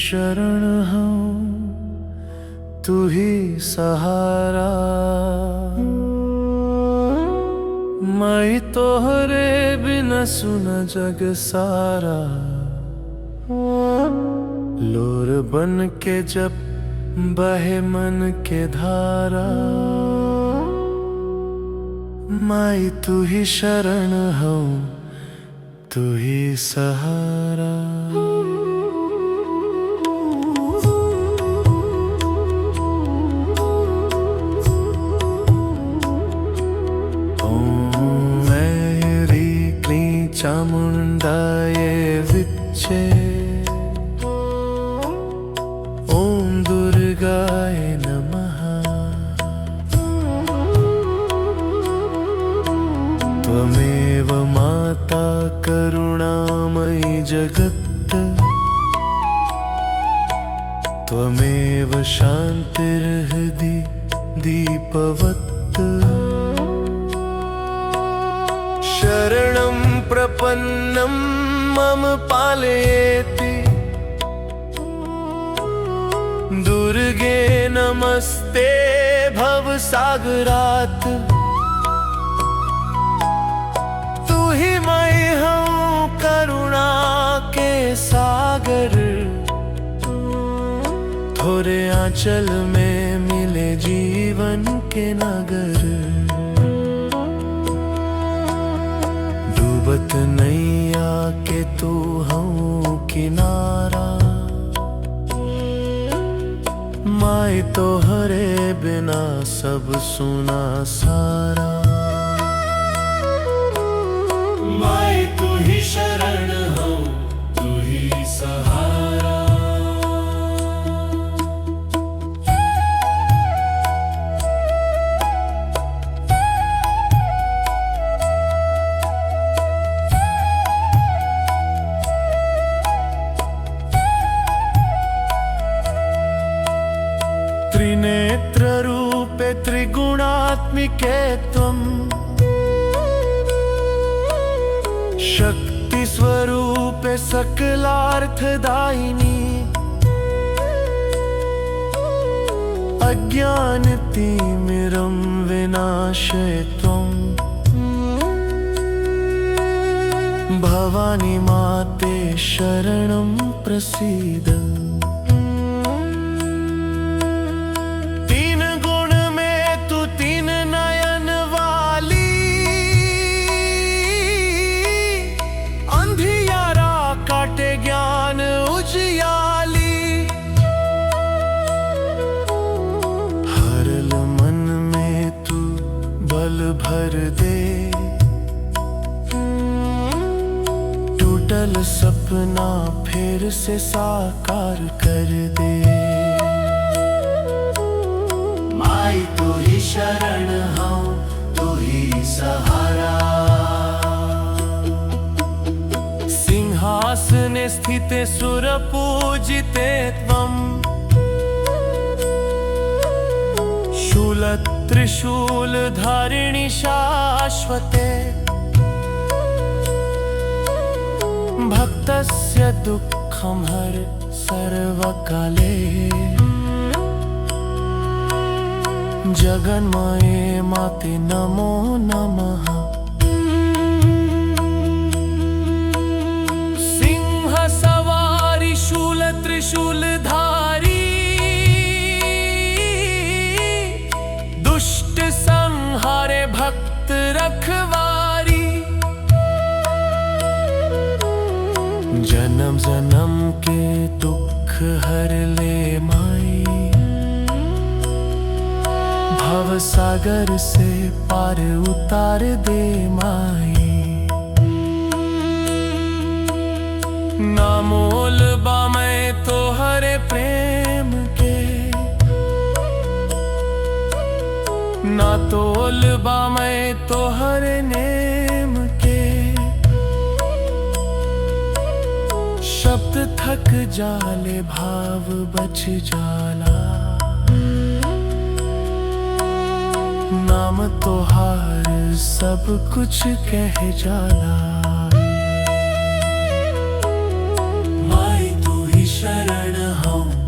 शरण हूँ, तू ही सहारा। मैं तोहरे बिना सुना जग सारा। लोर बन के जब बहे मन के धारा, माई तू ही शरण हूँ, तू ही सहारा। ओम ऐरी क्लीं चामुंडाये विच्चे, ओम दुर्गाय नमः। त्वमेव माता करुणामयी जगत्, त्वमेव शान्तिर्हृदि दीपवत्। शरणं प्रपन्नं मम पालयेति, दुर्गे नमस्ते भवसागरात्। तू ही मैं हूँ करुणा के सागर, थोड़े आंचल में मिले जीवन के नगर। डूबत नैया के तू हूँ किनारा, माई तोहरे बिना सब सुना सारा। माई तू ही शरण हूँ, तू ही सहारा। त्रिनेत्र रूपे त्रिगुणात्मिके त्वम्, शक्ति स्वरूपे सकलार्थदायिनी। अज्ञानतिमिरं विनाशय त्वम्, भवानी माते शरणं प्रसीद। तीन गुण में तू तीन नयन वाली, अंधियारा काटे ज्ञान उजियाली। हरल मन में तू बल भर दे, टूटल सपना फिर से साकार कर दे। माई तू ही शरण हूँ, तू ही सहारा। सिंहासने स्थिते सुर पूजिते त्वम्, शूलत्रिशूल धारिणि शाश्वते। भक्तस्य दुःखं हर सर्वकाले, जगन्माये माते नमो नमः। सिंह सवारी शूल त्रिशूल धारी, दुष्ट संहारे भक्त रखवारी। जन्म जन्म के दुख हर ले माई, भव सागर से पार उतार दे माई। ना मोल बा मैं तोहरे प्रेम के, ना तोल बा मैं तोहरे नेम के। शब्द थक जाले भाव बच जाला, नाम तोहार सब कुछ कह जाला। माई तू ही शरण हूँ